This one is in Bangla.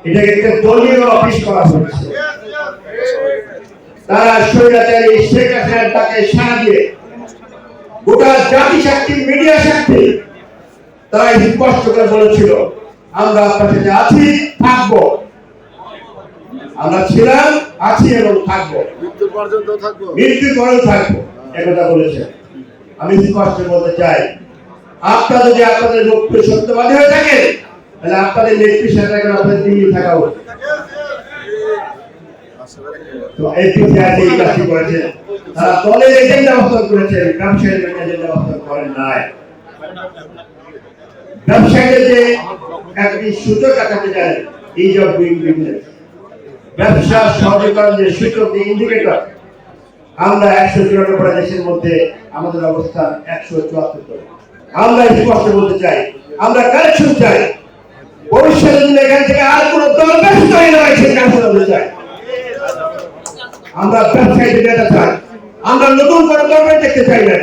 এটাকে একটা দলীয় অফিস করা হয়েছে। তারা স্বৈরাচারী শেখ হাসিনার ডাকে সাড়া দিয়ে গোটা জাতি সাক্ষী, মিডিয়া সাক্ষী, তারা স্পষ্ট করে বলেছিল আমরা আপনার সাথে আছি, থাকবো। আমরা ছিলাম, আছি এবং থাকবো, মৃত্যুর পর্যন্ত থাকবো, মৃত্যুর পরেও থাকবো, একথা বলেছে। আমি স্পষ্ট বলতে চাই, আপনারা যদি আপনাদের লক্ষ্যে সত্যবাদী হয়ে থাকেন, তাহলে আপনাদের নেত্রীর সাথে আপনাদের দিল্লি থাকা উচিত। তো এপিসিআইসি এই কাজটি করেছে, তারা দলের এজেন্ডা বাস্তবায়ন করেছেন, ব্যবসায়ীদের এজেন্ডা বাস্তবায়ন করেন নাই। ব্যবসায়ীদের যে একটি সূচক আঁকাতে চায়, ইজ অফ ডুইং বিজনেস, ব্যবসা সহজীকরণ যে সূচক, ইন্ডিকেটর, আমরা 194 দেশের মধ্যে আমাদের অবস্থান 174। আমরা স্পষ্ট বলতে চাই, আমরা কারেকশন চাই। ভবিষ্যতে যদি এখান থেকে আর কোন দল ব্যস্ত হয়ে নয়, সে কারেকশন হতে চাই। আমরা ব্যবসায়ীদের নেতা চাই, আমরা নতুন করে গভর্নমেন্ট দেখতে চাই না।